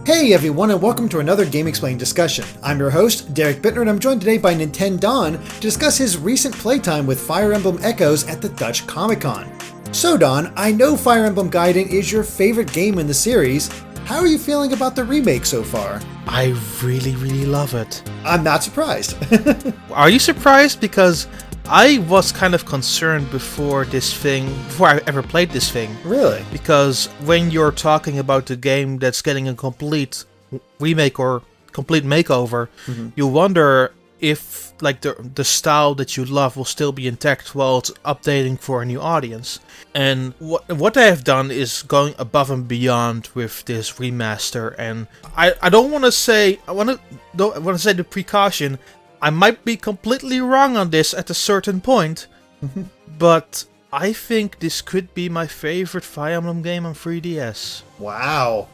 Hey everyone, and welcome to another GameXplain discussion. I'm your host, Derek Bittner, and I'm joined today by Nintendaan to discuss his recent playtime with Fire Emblem Echoes at the Dutch Comic-Con. So Don, I know Fire Emblem Gaiden is your favorite game in the series. How are you feeling about the remake so far? I really love it. I'm not surprised. Are you surprised? Because I was kind of concerned before I ever played this thing. Really? Because when you're talking about a game that's getting a complete remake or complete makeover, you wonder if like the style that you love will still be intact while it's updating for a new audience. And what they have done is going above and beyond with this remaster. And I don't want to say the precaution. I might be completely wrong on this at a certain point, but I think this could be my favorite Fire Emblem game on 3DS. Wow.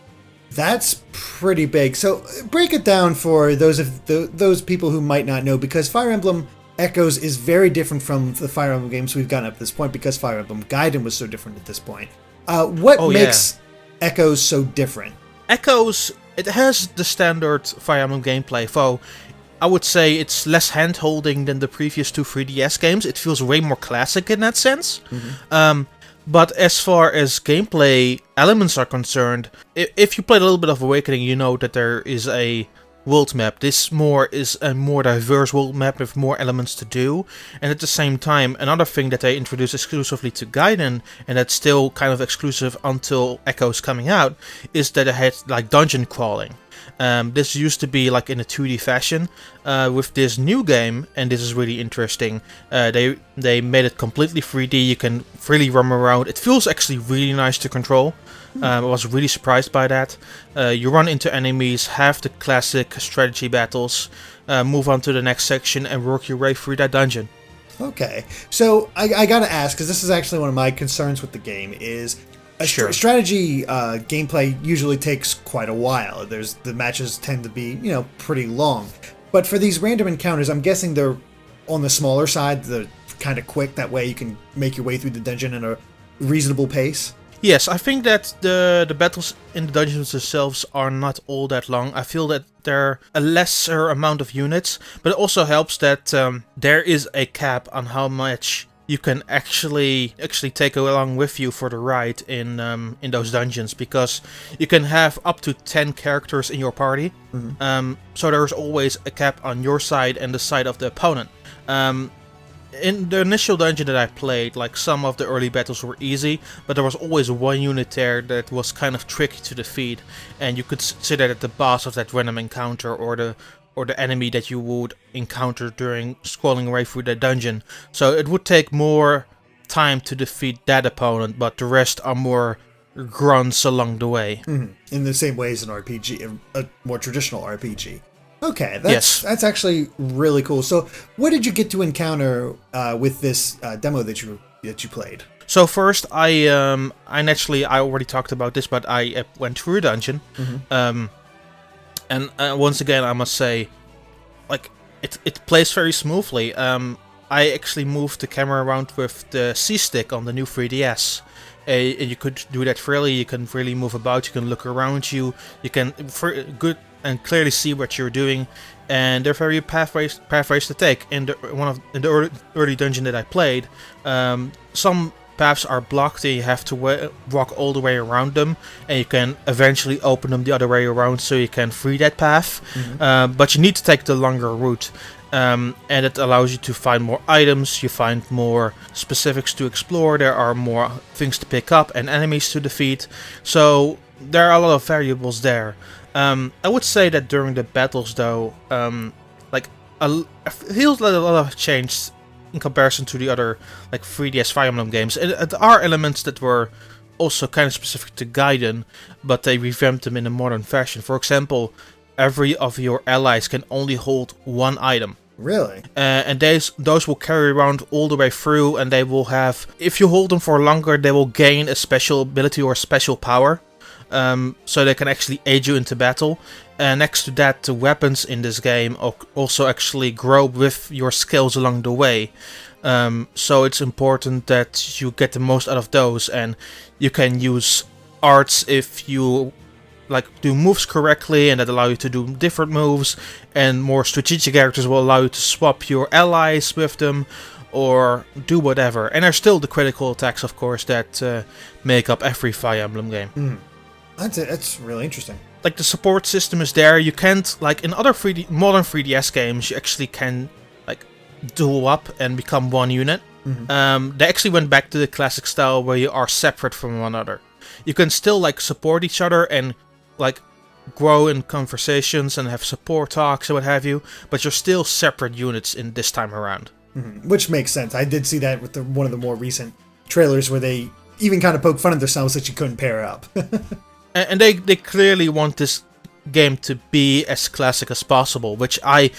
That's pretty big. So break it down for those people who might not know, because Fire Emblem Echoes is very different from the Fire Emblem games we've gotten up to this point, because Fire Emblem Gaiden was so different at this point. What makes Echoes so different? Echoes, it has the standard Fire Emblem gameplay, though I would say it's less hand-holding than the previous two 3DS games. It feels way more classic in that sense. But as far as gameplay elements are concerned, if you played a little bit of Awakening, you know that there is a world map. This is a more diverse world map with more elements to do. And at the same time, another thing that they introduced exclusively to Gaiden, and that's still kind of exclusive until Echoes coming out, is that it had like dungeon crawling. This used to be like in a 2D fashion. With this new game, and this is really interesting, they made it completely 3D. You can freely roam around. It feels actually really nice to control. I was really surprised by that. You run into enemies, have the classic strategy battles, move on to the next section and work your way through that dungeon. Okay, so I gotta ask, because this is actually one of my concerns with the game, is strategy gameplay usually takes quite a while. The matches tend to be, pretty long. But for these random encounters, I'm guessing they're on the smaller side. They're kind of quick. That way you can make your way through the dungeon at a reasonable pace. Yes, I think that the battles in the dungeons themselves are not all that long. I feel that they're a lesser amount of units, but it also helps that there is a cap on how much you can actually take along with you for the ride in those dungeons, because you can have up to 10 characters in your party. So there's always a cap on your side and the side of the opponent. In the initial dungeon that I played, like some of the early battles were easy, but there was always one unit there that was kind of tricky to defeat, and you could see that at the boss of that random encounter or the enemy that you would encounter during scrolling away through the dungeon. So it would take more time to defeat that opponent, but the rest are more grunts along the way. In the same way as an RPG, a more traditional RPG. Okay, that's actually really cool. So what did you get to encounter with this demo that you played? So first, I already talked about this, but I went through a dungeon. And once again, I must say, like, it plays very smoothly. I actually moved the camera around with the C-stick on the new 3DS. And you could do that freely. You can freely move about. You can look around you. You can good and clearly see what you're doing. And there are very pathways to take. In the early dungeon that I played, some paths are blocked and you have to walk all the way around them, and you can eventually open them the other way around so you can free that path. But you need to take the longer route, and it allows you to find more items, you find more specifics to explore, there are more things to pick up and enemies to defeat, so there are a lot of variables there. I would say that during the battles though, it feels like a lot of changed in comparison to the other 3DS Fire Emblem games. There are elements that were also kind of specific to Gaiden, but they revamped them in a modern fashion. For example, every of your allies can only hold one item. Really? And those will carry around all the way through, and they will have, if you hold them for longer, they will gain a special ability or a special power. So they can actually aid you into battle. And next to that, the weapons in this game also actually grow with your skills along the way. So it's important that you get the most out of those, and you can use arts if you like do moves correctly and that allow you to do different moves, and more strategic characters will allow you to swap your allies with them or do whatever. And there's still the critical attacks, of course, that make up every Fire Emblem game. That's really interesting. Like the support system is there. You can't, like in other modern 3DS games, you actually can like duel up and become one unit. They actually went back to the classic style where you are separate from one another. You can still like support each other and like grow in conversations and have support talks and what have you, but you're still separate units in this time around. Which makes sense. I did see that with one of the more recent trailers where they even kind of poke fun at themselves that you couldn't pair up. And they clearly want this game to be as classic as possible, which at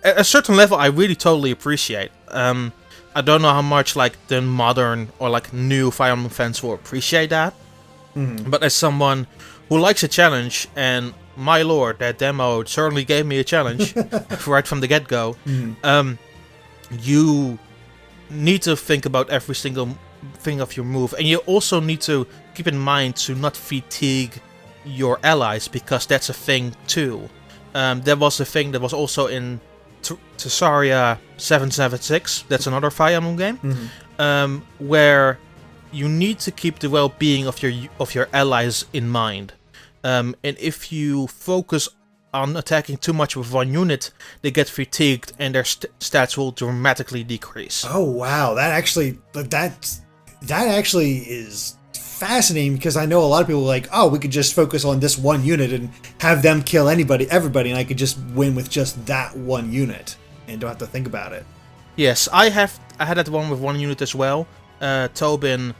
a certain level, I really totally appreciate. I don't know how much like the modern or like new Fire Emblem fans will appreciate that. But as someone who likes a challenge, and my lord, that demo certainly gave me a challenge right from the get-go, you need to think about every single thing of your move, and you also need to keep in mind to not fatigue your allies, because that's a thing too. There was a thing that was also in Terraria 776, that's another Fire Emblem game, where you need to keep the well-being of your allies in mind. And if you focus on attacking too much with one unit, they get fatigued and their stats will dramatically decrease. Oh wow, that actually is fascinating, because I know a lot of people are like, oh, we could just focus on this one unit and have them kill everybody, and I could just win with just that one unit and don't have to think about it. Yes, I had that one with one unit as well. Tobin,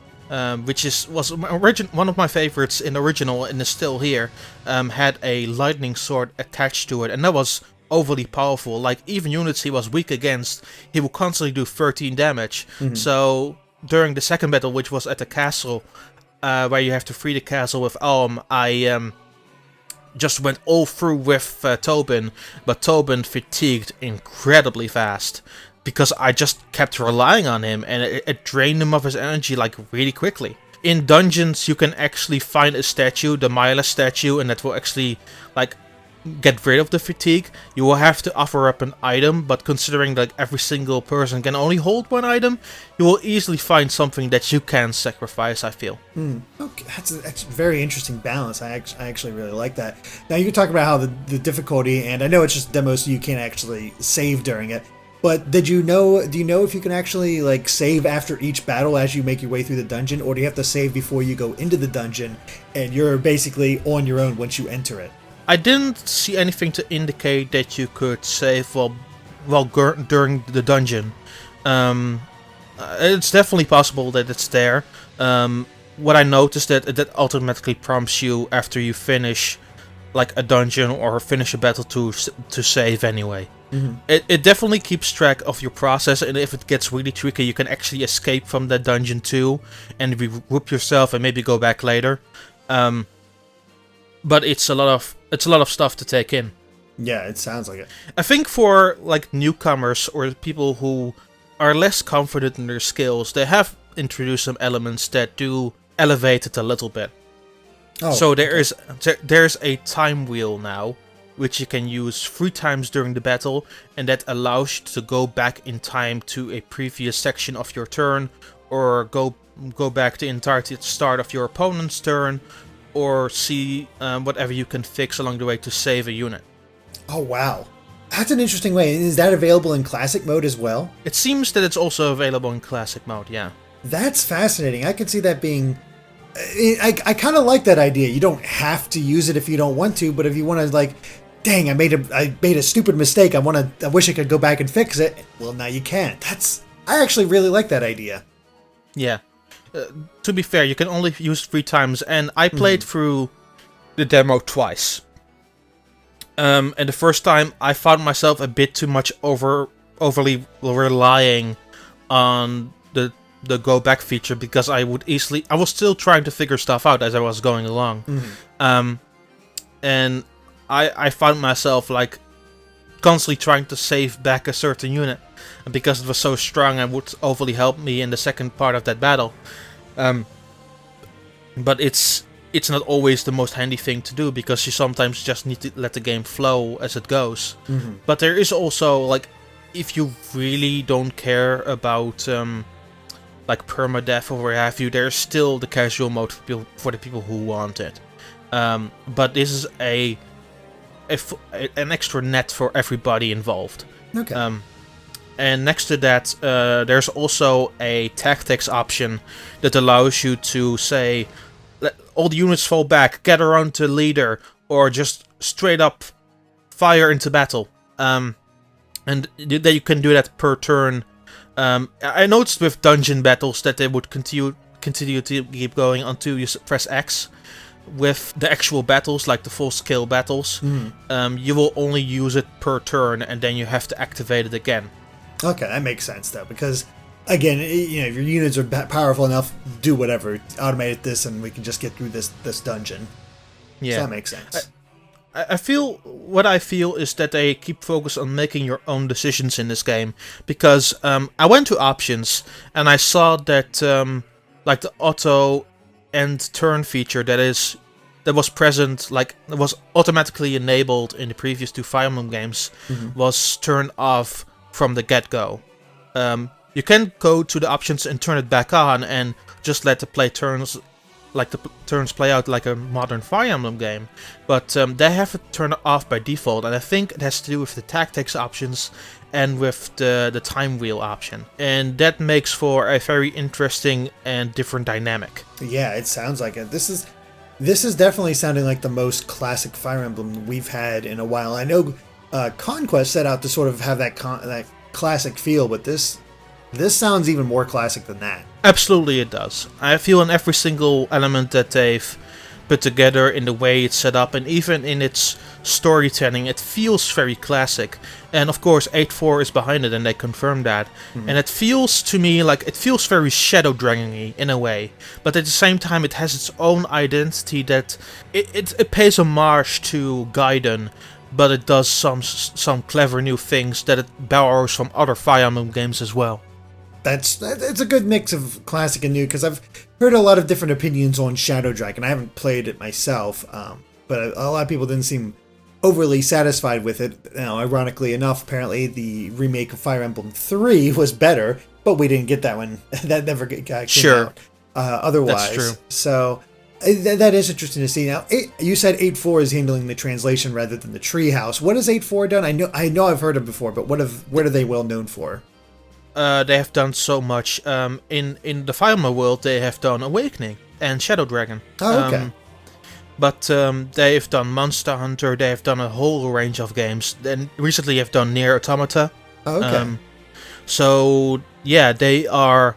which was one of my favorites in the original and is still here, had a lightning sword attached to it, and that was overly powerful. Like, even units he was weak against, he would constantly do 13 damage. So during the second battle, which was at the castle, where you have to free the castle with Alm, I just went all through with Tobin, but Tobin fatigued incredibly fast, because I just kept relying on him, and it drained him of his energy like really quickly. In dungeons, you can actually find a statue, the Myla statue, and that will actually like get rid of the fatigue. You will have to offer up an item, but considering like every single person can only hold one item, you will easily find something that you can sacrifice, I feel. Okay, that's a very interesting balance. I actually really like that. Now, you talk about how the difficulty, and I know it's just demo, so you can't actually save during it. But do you know if you can actually like save after each battle as you make your way through the dungeon, or do you have to save before you go into the dungeon and you're basically on your own once you enter it? I didn't see anything to indicate that you could save while during the dungeon. It's definitely possible that it's there. What I noticed that automatically prompts you after you finish like a dungeon or finish a battle to save anyway. It definitely keeps track of your process, and if it gets really tricky, you can actually escape from that dungeon too, and regroup yourself and maybe go back later. But it's a lot of stuff to take in. Yeah, it sounds like it. I think for like newcomers or people who are less confident in their skills, they have introduced some elements that do elevate it a little bit. Oh, so there's a time wheel now, which you can use 3 times during the battle, and that allows you to go back in time to a previous section of your turn, or go back the entirety at the start of your opponent's turn, or see whatever you can fix along the way to save a unit. Oh wow, that's an interesting way. Is that available in classic mode as well? It seems that it's also available in classic mode, yeah. That's fascinating. I could see that being... I kind of like that idea. You don't have to use it if you don't want to, but if you want to, like, dang, I made a stupid mistake, I wish I could go back and fix it. Well, now you can't. I actually really like that idea. Yeah. To be fair, you can only use 3 times, and I played through the demo twice. And the first time, I found myself a bit too much overly relying on the go back feature, because I was still trying to figure stuff out as I was going along. And I found myself like constantly trying to save back a certain unit, and because it was so strong, it would overly help me in the second part of that battle. But it's it's not always the most handy thing to do, because you sometimes just need to let the game flow as it goes. But there is also, like, if you really don't care about like permadeath or what have you, there's still the casual mode for the people who want it. But this is an extra net for everybody involved. Okay. And next to that, there's also a tactics option that allows you to say, let all the units fall back, get around the leader, or just straight up fire into battle. And that you can do that per turn. I noticed with dungeon battles that they would continue to keep going until you press X. With the actual battles, like the full-scale battles, you will only use it per turn, and then you have to activate it again. Okay, that makes sense, though, because, again, you know, if your units are powerful enough, do whatever. Automate this, and we can just get through this dungeon. Yeah. So that makes sense. What I feel is that they keep focus on making your own decisions in this game, because I went to options, and I saw that, like, the auto end turn feature that was present, like, that was automatically enabled in the previous 2 Fire Emblem games, was turned off from the get-go. You can go to the options and turn it back on and just let the turns play out like a modern Fire Emblem game, but they have it turned off by default, and I think it has to do with the tactics options and with the time wheel option, and that makes for a very interesting and different dynamic. Yeah, it sounds like it. This is definitely sounding like the most classic Fire Emblem we've had in a while. I know Conquest set out to sort of have that classic feel, but this sounds even more classic than that. Absolutely it does. I feel in every single element that they've put together, in the way it's set up, and even in its storytelling, it feels very classic. And of course 8.4 is behind it, and they confirmed that. And it feels to me like it feels very Shadow Dragon-y in a way, but at the same time it has its own identity that it pays homage to Gaiden, but it does some clever new things that it borrows from other Fire Emblem games as well. It's a good mix of classic and new, because I've heard a lot of different opinions on Shadow Dragon. I haven't played it myself, but a lot of people didn't seem overly satisfied with it. Now, ironically enough, apparently the remake of Fire Emblem 3 was better, but we didn't get that one. That never came out. Otherwise, that's true. So that is interesting to see. Now, you said 8.4 is handling the translation rather than the treehouse. What has 8.4 done? I know I've heard of before, but what are they well known for? They have done so much. In the Fire Emblem world, they have done Awakening and Shadow Dragon. Oh, okay. But they've done Monster Hunter, they have done a whole range of games. And recently have done Nier Automata. Oh, okay. So, yeah, they have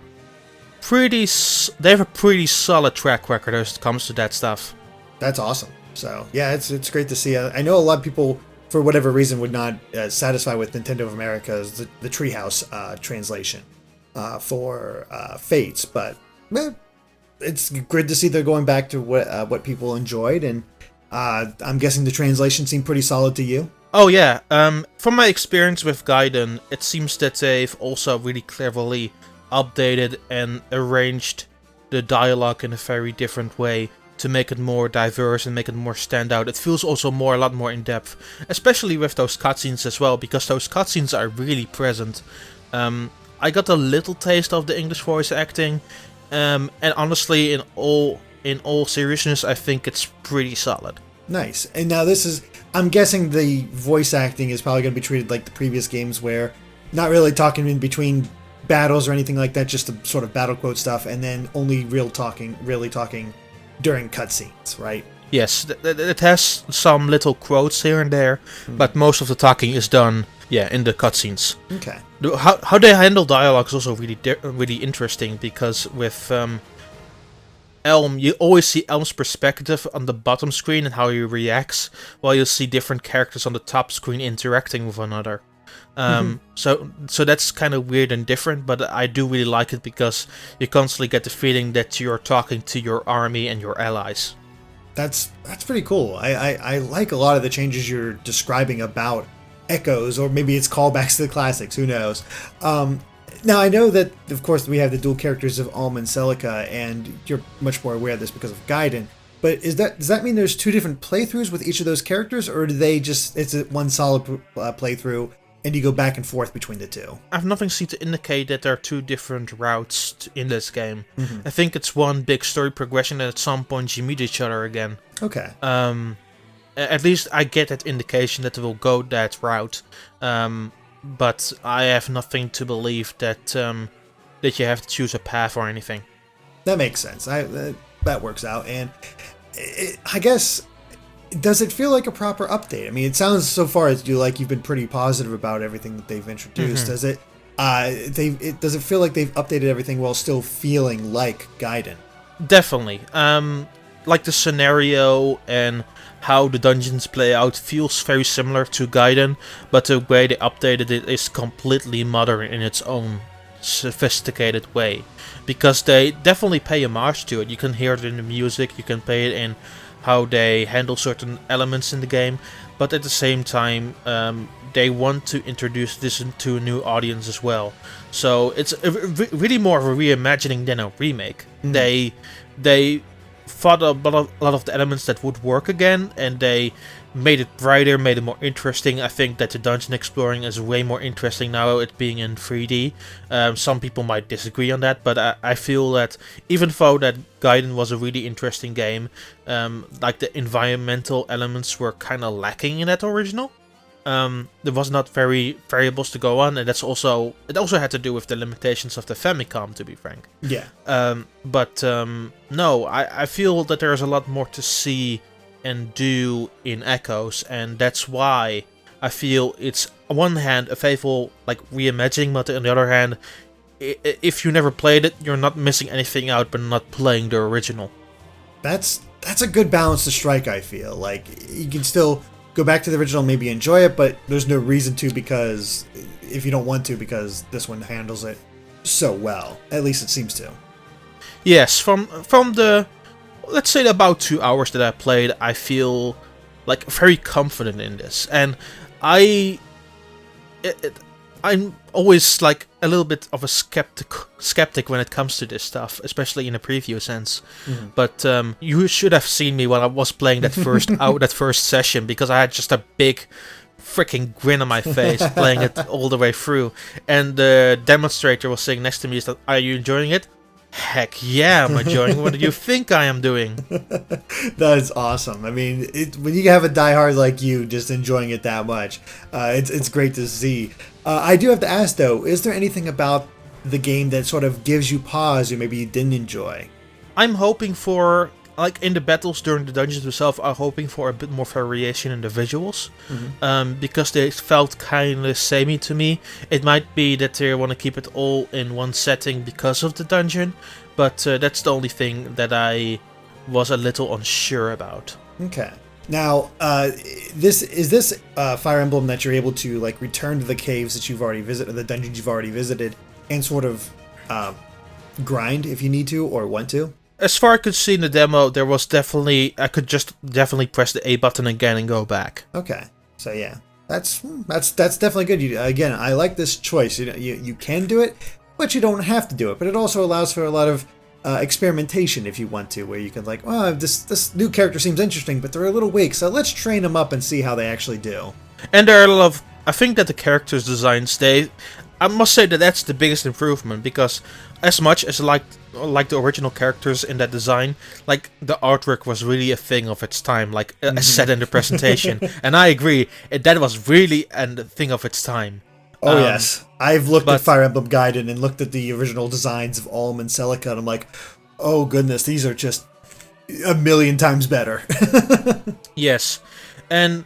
a pretty solid track record as it comes to that stuff. That's awesome. So, yeah, it's great to see. I know a lot of people, for whatever reason, would not satisfy with Nintendo of America's the Treehouse translation for Fates, but it's good to see they're going back to what people enjoyed, and I'm guessing the translation seemed pretty solid to you. Oh yeah, from my experience with Gaiden, it seems that they've also really cleverly updated and arranged the dialogue in a very different way to make it more diverse and make it more stand out. It feels also a lot more in depth, especially with those cutscenes as well, because those cutscenes are really present. I got a little taste of the English voice acting, and honestly, in all seriousness, I think it's pretty solid. Nice. And now I'm guessing the voice acting is probably going to be treated like the previous games, where not really talking in between battles or anything like that, just the sort of battle quote stuff, and then only really talking during cutscenes, right? Yes, it has some little quotes here and there, but most of the talking is done, in the cutscenes. Okay. How they handle dialogue is also really interesting, because with Elm, you always see Elm's perspective on the bottom screen and how he reacts, while you see different characters on the top screen interacting with one another. So that's kind of weird and different, but I do really like it, because you constantly get the feeling that you're talking to your army and your allies. That's pretty cool. I like a lot of the changes you're describing about Echoes, or maybe it's callbacks to the classics, who knows. Now, I know that, of course, we have the dual characters of Alm and Celica, and you're much more aware of this because of Gaiden. But does that mean there's 2 different playthroughs with each of those characters, or do they just it's a one solid playthrough and you go back and forth between the 2? I have nothing seen to indicate that there are 2 different routes in this game. I think it's one big story progression, and at some point you meet each other again. Okay. At least I get that indication that they will go that route. But I have nothing to believe that that you have to choose a path or anything. That makes sense. That works out. And I guess, does it feel like a proper update? I mean, it sounds so far as you've been pretty positive about everything that they've introduced. Does it? Does it feel like they've updated everything while still feeling like Gaiden? Definitely. Like the scenario and how the dungeons play out feels very similar to Gaiden, but the way they updated it is completely modern in its own sophisticated way. Because they definitely pay homage to it. You can hear it in the music, you can pay it in how they handle certain elements in the game, but at the same time, they want to introduce this to a new audience as well. So it's really more of a reimagining than a remake. They thought about a lot of the elements that would work again, and they made it brighter, made it more interesting. I think that the dungeon exploring is way more interesting now, it being in 3D. Some people might disagree on that, but I feel that even though that Gaiden was a really interesting game, like the environmental elements were kind of lacking in that original. There was not very variables to go on, and it also had to do with the limitations of the Famicom, to be frank. Yeah. No, I feel that there's a lot more to see and do in Echoes, and that's why I feel it's on one hand a faithful reimagining, but on the other hand, if you never played it, you're not missing anything out but not playing the original. That's a good balance to strike, I feel. Like, you can still go back to the original, maybe enjoy it, but there's no reason to, because if you don't want to, because this one handles it so well. At least it seems to. Yes, from the, let's say, about 2 hours that I played, I feel very confident in this, and I'm always a little bit of a skeptic when it comes to this stuff, especially in a preview sense. But you should have seen me when I was playing that first session, because I had just a big freaking grin on my face playing it all the way through, and the demonstrator was sitting next to me. Is that, "Are you enjoying it?" Heck yeah, I'm enjoying it. What do you think I am doing? That is awesome. I mean, when you have a diehard like you just enjoying it that much, it's great to see. I do have to ask, though, is there anything about the game that sort of gives you pause or maybe you didn't enjoy? I'm hoping for, in the battles during the dungeons itself, I'm hoping for a bit more variation in the visuals. Because they felt kind of samey to me. It might be that they want to keep it all in one setting because of the dungeon, but that's the only thing that I was a little unsure about. Okay. Now, this Fire Emblem that you're able to return to the caves that you've already visited, the dungeons you've already visited, and sort of grind if you need to or want to? As far as I could see in the demo, there was I could just definitely press the A button again and go back. Okay, so yeah, that's definitely good. Again, I like this choice. You can do it, but you don't have to do it. But it also allows for a lot of experimentation if you want to, where you can this new character seems interesting, but they're a little weak, so let's train them up and see how they actually do. And there are a lot of, I think that the characters' designs, I must say that that's the biggest improvement, because as much as like the original characters in that design, the artwork was really a thing of its time, as said in the presentation. And I agree, that was really a thing of its time. Oh yes, I've looked at Fire Emblem Gaiden and looked at the original designs of Ulm and Celica, and I'm like, oh goodness, these are just a million times better. Yes, and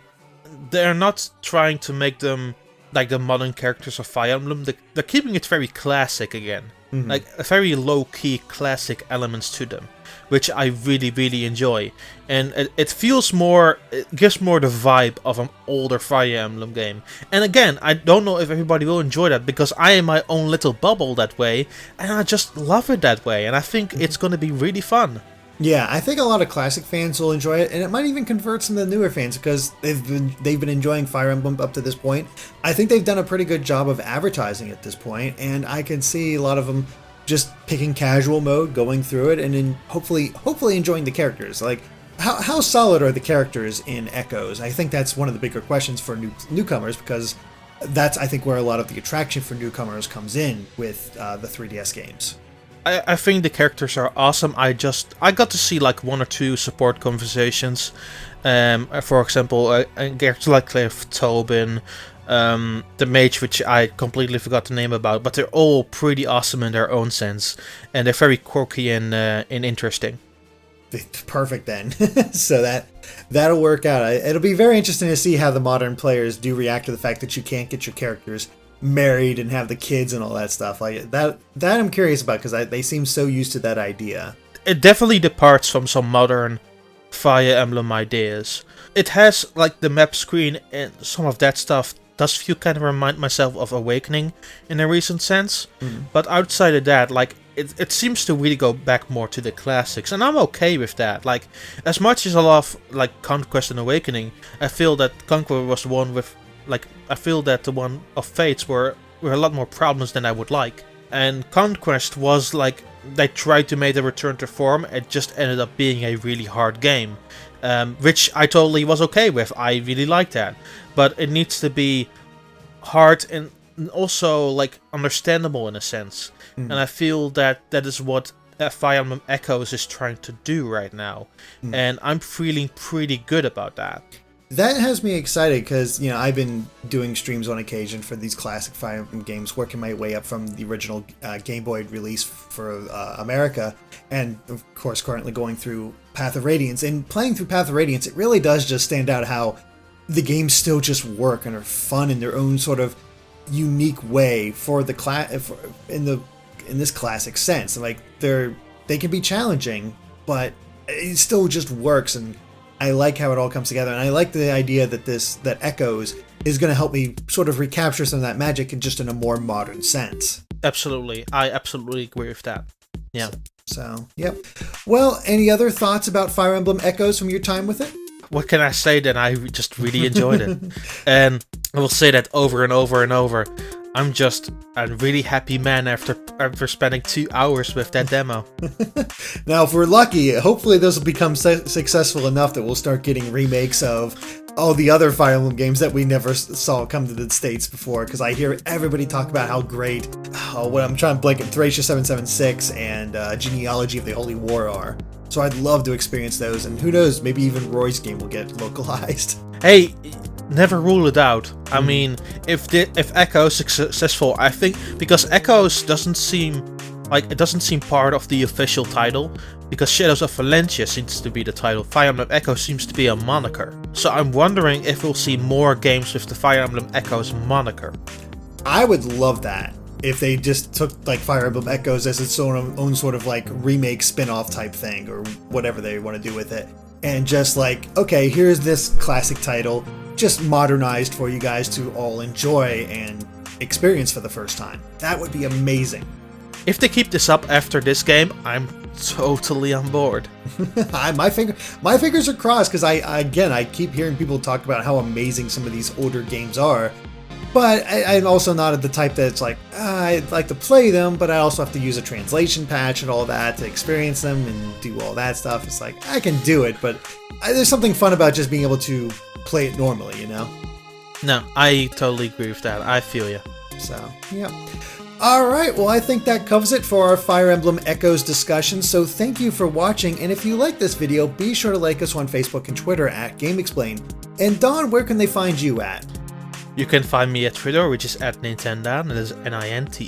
they're not trying to make them like the modern characters of Fire Emblem. They're keeping it very classic again. A very low-key classic elements to them, which I really, really enjoy. And it feels more, it gives more the vibe of an older Fire Emblem game. And again, I don't know if everybody will enjoy that, because I am my own little bubble that way, and I just love it that way, and I think it's going to be really fun. Yeah, I think a lot of classic fans will enjoy it, and it might even convert some of the newer fans, because they've been enjoying Fire Emblem up to this point. I think they've done a pretty good job of advertising at this point, and I can see a lot of them just picking casual mode, going through it, and then hopefully enjoying the characters. how solid are the characters in Echoes? I think that's one of the bigger questions for newcomers, because that's, I think, where a lot of the attraction for newcomers comes in with the 3DS games. I think the characters are awesome. I got to see like 1 or 2 support conversations. For example, a character like Cliff, Tobin, the mage, which I completely forgot the name about, but they're all pretty awesome in their own sense, and they're very quirky and interesting. Perfect then. So that'll work out. It'll be very interesting to see how the modern players do react to the fact that you can't get your characters married and have the kids and all that stuff. Like that I'm curious about, because they seem so used to that idea. It definitely departs from some modern Fire Emblem ideas. It has like the map screen and some of that stuff does feel kind of remind myself of Awakening in a recent sense. But outside of that, like it seems to really go back more to the classics, and I'm okay with that. Like, as much as I love like Conquest and Awakening, I feel that Conquest was the one with I feel that the one of Fates were a lot more problems than I would like. And Conquest was like, they tried to make a return to form, it just ended up being a really hard game. Which I totally was okay with, I really like that. But it needs to be hard and also like understandable in a sense. And I feel that is what Fire Emblem Echoes is trying to do right now. And I'm feeling pretty good about that. That has me excited, because, you know, I've been doing streams on occasion for these classic Fire Emblem games, working my way up from the original Game Boy release for America, and of course currently going through Path of Radiance. And playing through Path of Radiance, it really does just stand out how the games still just work and are fun in their own sort of unique way for the in this classic sense. Like they can be challenging, but it still just works, and I like how it all comes together, and I like the idea that Echoes is going to help me sort of recapture some of that magic in a more modern sense. Absolutely. I absolutely agree with that. Yeah. So, yep. Well, any other thoughts about Fire Emblem Echoes from your time with it? What can I say then? I just really enjoyed it. And I will say that over and over and over. I'm just a really happy man after spending 2 hours with that demo. Now, if we're lucky, hopefully those will become successful enough that we'll start getting remakes of all the other Fire Emblem games that we never saw come to the States before, because I hear everybody talk about how great, what I'm trying to blank it, Thracia 776 and Genealogy of the Holy War are. So I'd love to experience those, and who knows, maybe even Roy's game will get localized. Hey, never rule it out. I mean, if Echoes is successful, I think, because Echoes doesn't seem part of the official title, because Shadows of Valentia seems to be the title. Fire Emblem Echoes seems to be a moniker. So I'm wondering if we'll see more games with the Fire Emblem Echoes moniker. I would love that. If they just took like Fire Emblem Echoes as its own sort of like remake spin-off type thing, or whatever they want to do with it, and just like, okay, here's this classic title, just modernized for you guys to all enjoy and experience for the first time. That would be amazing. If they keep this up after this game, I'm totally on board. My fingers are crossed, because I keep hearing people talk about how amazing some of these older games are. But I'm also not the type that's like, I'd like to play them, but I also have to use a translation patch and all that to experience them and do all that stuff. It's like, I can do it, but there's something fun about just being able to play it normally, you know? No, I totally agree with that. I feel you. So, yeah. Alright, well, I think that covers it for our Fire Emblem Echoes discussion, so thank you for watching, and if you like this video, be sure to like us on Facebook and Twitter at GameXplain. And Don, where can they find you at? You can find me at Twitter, which is at Nintendaan. That is Nintendaan.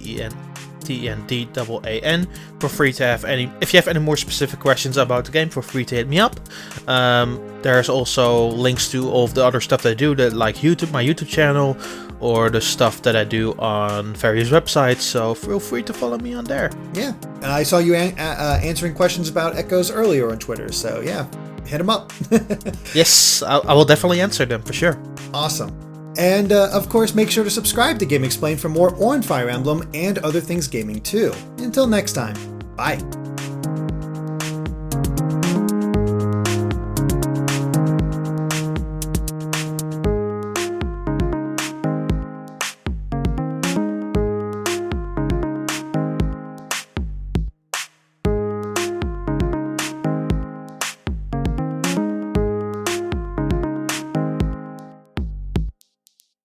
Feel free to if you have any more specific questions about the game, feel free to hit me up. There's also links to all of the other stuff that I do, like YouTube, my YouTube channel, or the stuff that I do on various websites. So feel free to follow me on there. Yeah, I saw you answering questions about Echoes earlier on Twitter. So yeah, hit them up. Yes, I will definitely answer them for sure. Awesome. And, of course, make sure to subscribe to GameXplain for more on Fire Emblem and other things gaming, too. Until next time, bye.